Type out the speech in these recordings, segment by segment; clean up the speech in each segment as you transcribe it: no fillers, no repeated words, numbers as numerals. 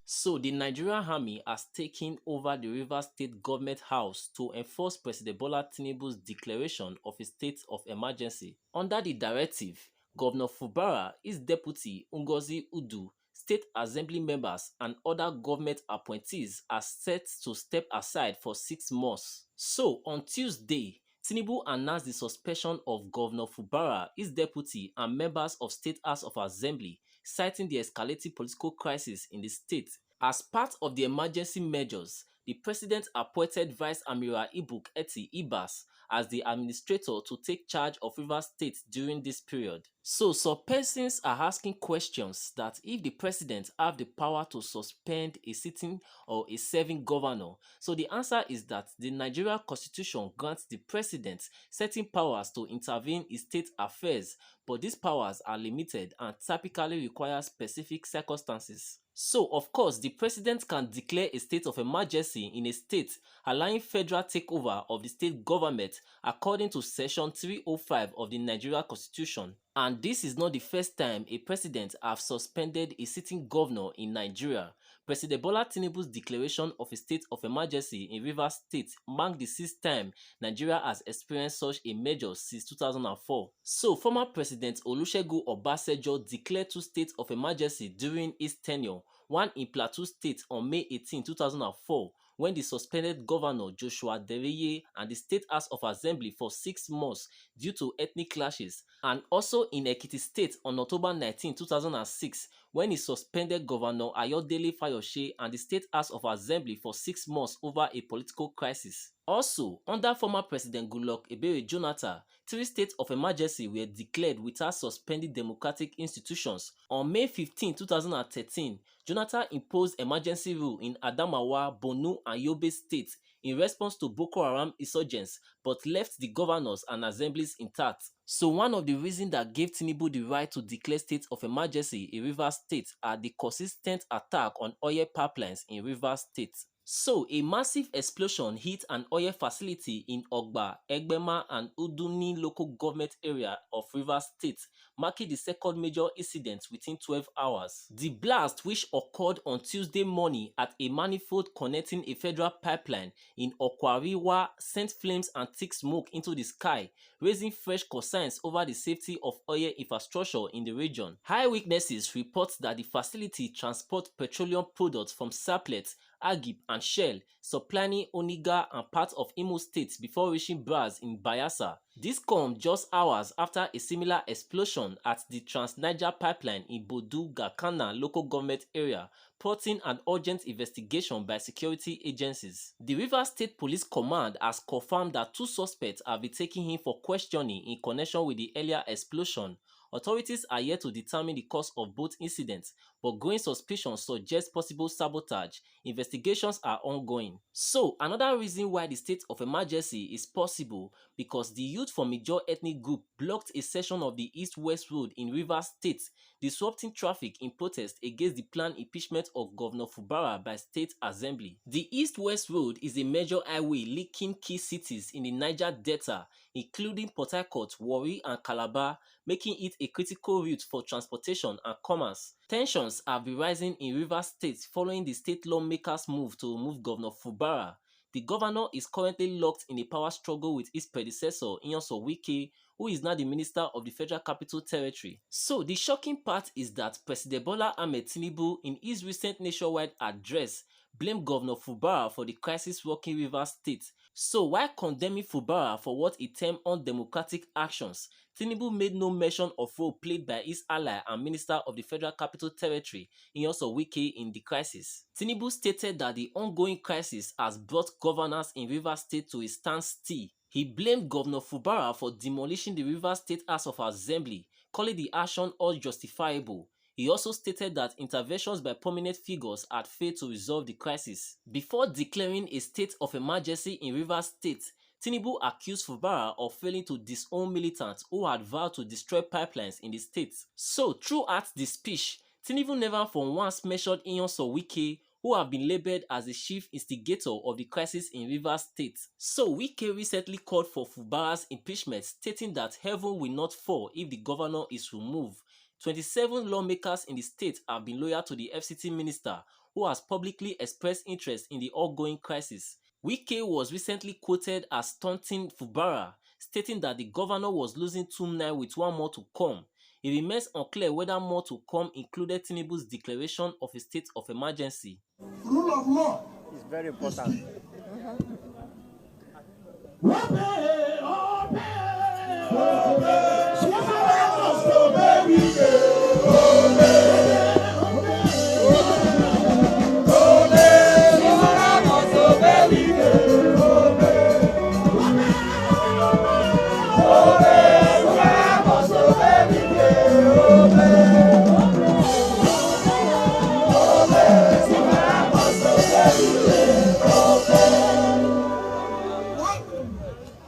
So the Nigerian army has taken over the Rivers State Government House to enforce President Bola Tinubu's declaration of a state of emergency. Under the directive, Governor Fubara, his deputy Ngozi Udu, state assembly members and other government appointees are set to step aside for 6 months. So on Tuesday, Tinubu announced the suspension of Governor Fubara, his deputy and members of State House of Assembly, citing the escalating political crisis in the state. As part of the emergency measures, the president appointed Vice Admiral Ibuk Eti Ibas as the administrator to take charge of Rivers State during this period. So some persons are asking questions that if the president have the power to suspend a sitting or a serving governor. So the answer is that the Nigerian constitution grants the president certain powers to intervene in state affairs, but these powers are limited and typically require specific circumstances. So, of course, the president can declare a state of emergency in a state, allowing federal takeover of the state government according to Section 305 of the Nigerian Constitution. And this is not the first time a president has suspended a sitting governor in Nigeria. President Bola Tinubu's declaration of a state of emergency in Rivers State marked the 6th time Nigeria has experienced such a measure since 2004. So, former President Olusegun Obasanjo declared 2 states of emergency during his tenure, one in Plateau State on May 18, 2004, when the suspended governor Joshua Dereye and the State House of Assembly for 6 months due to ethnic clashes, and also in Ekiti State on October 19, 2006, when he suspended Governor Ayodele Fayose and the State House of Assembly for 6 months over a political crisis. Also, under former President Goodluck Ebele Jonathan, 3 states of emergency were declared without suspending democratic institutions. On May 15, 2013, Jonathan imposed emergency rule in Adamawa, Borno and Yobe states in response to Boko Haram insurgents, but left the governors and assemblies intact. So one of the reasons that gave Tinubu the right to declare state of emergency in Rivers State are the consistent attack on oil pipelines in Rivers State. So, a massive explosion hit an oil facility in Ogba, Egbema and Uduni local government area of Rivers State, marking the second major incident within 12 hours. The blast, which occurred on Tuesday morning at a manifold connecting a federal pipeline in Okwariwa, sent flames and thick smoke into the sky, raising fresh concerns over the safety of oil infrastructure in the region. Eyewitnesses report that the facility transports petroleum products from Saplet, Agip and Shell, supplying Oniga and parts of Imo State before reaching Braz in Bayelsa. This comes just hours after a similar explosion at the Trans-Niger pipeline in Bodu-Gakana local government area, prompting an urgent investigation by security agencies. The Rivers State Police Command has confirmed that 2 suspects have been taken in for questioning in connection with the earlier explosion. Authorities are yet to determine the cause of both incidents, but growing suspicions suggest possible sabotage. Investigations are ongoing. So, another reason why the state of emergency is possible because the youth from major ethnic group blocked a section of the East-West Road in Rivers State, disrupting traffic in protest against the planned impeachment of Governor Fubara by State Assembly. The East-West Road is a major highway linking key cities in the Niger Delta, including Port Harcourt, Warri and Calabar, making it a critical route for transportation and commerce. Tensions have been rising in Rivers State following the state lawmakers' move to remove Governor Fubara. The governor is currently locked in a power struggle with his predecessor, Nyesom Wike, who is now the Minister of the Federal Capital Territory. So the shocking part is that President Bola Ahmed Tinubu, in his recent nationwide address, blamed Governor Fubara for the crisis rocking Rivers State. So while condemning Fubara for what he termed undemocratic actions, Tinubu made no mention of role played by his ally and Minister of the Federal Capital Territory, Nyesom Wike, in the crisis. Tinubu stated that the ongoing crisis has brought governance in Rivers State to a standstill. He blamed Governor Fubara for demolishing the Rivers State House of Assembly, calling the action unjustifiable. He also stated that interventions by prominent figures had failed to resolve the crisis. Before declaring a state of emergency in Rivers State, Tinubu accused Fubara of failing to disown militants who had vowed to destroy pipelines in the state. So, throughout the speech, Tinubu never for once mentioned Nyesom Wike, who have been labelled as the chief instigator of the crisis in Rivers State. So Wike recently called for Fubara's impeachment, stating that heaven will not fall if the governor is removed. 27 lawmakers in the state have been loyal to the FCT minister, who has publicly expressed interest in the ongoing crisis. Wike was recently quoted as taunting Fubara, stating that the governor was losing 2-9 with one more to come. It remains unclear whether more to come included Tinubu's declaration of a state of emergency. Rule of law is very important.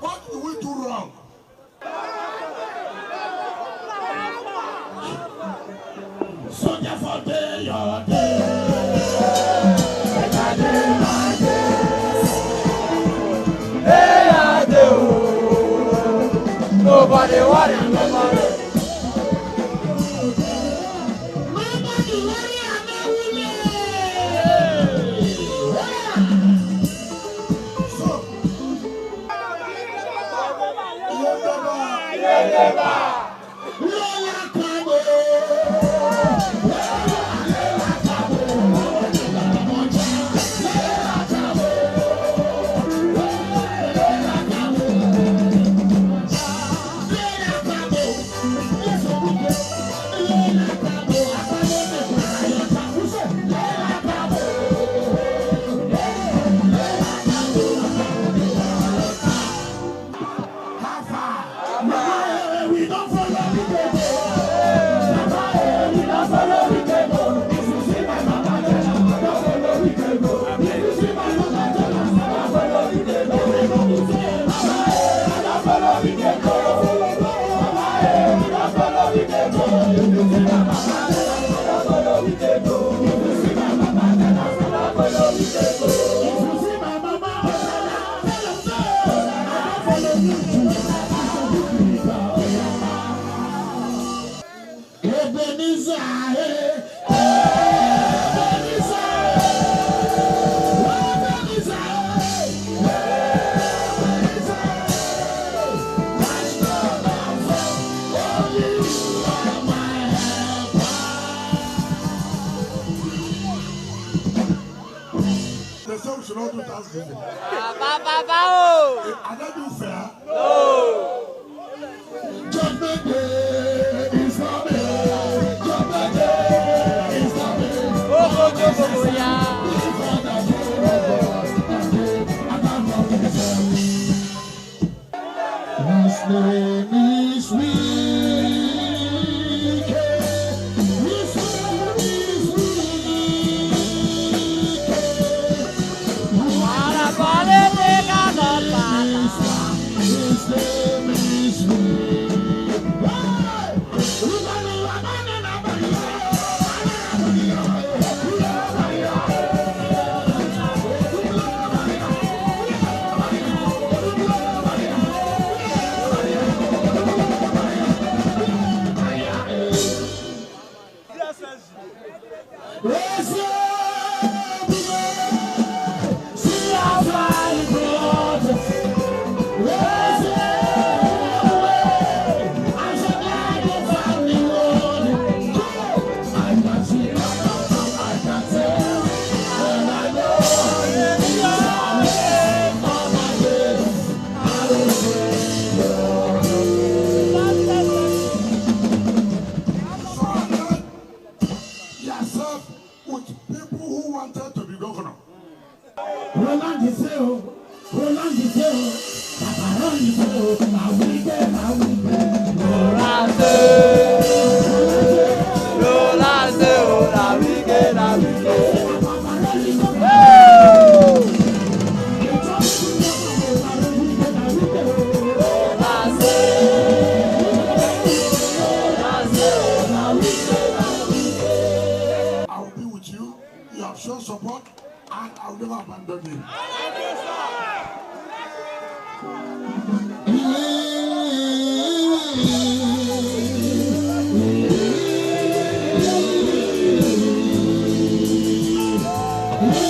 What do we do wrong? Soldier for day, your day. Nobody worry, nobody. They say we should not do Thanksgiving. Oh. Are they being fair? No. Judgment day is coming. Judgment day is coming. Oh, yeah. His name is Wike. His name is Wike. Para, para, His name is support, and I'll never abandon you. Thank you.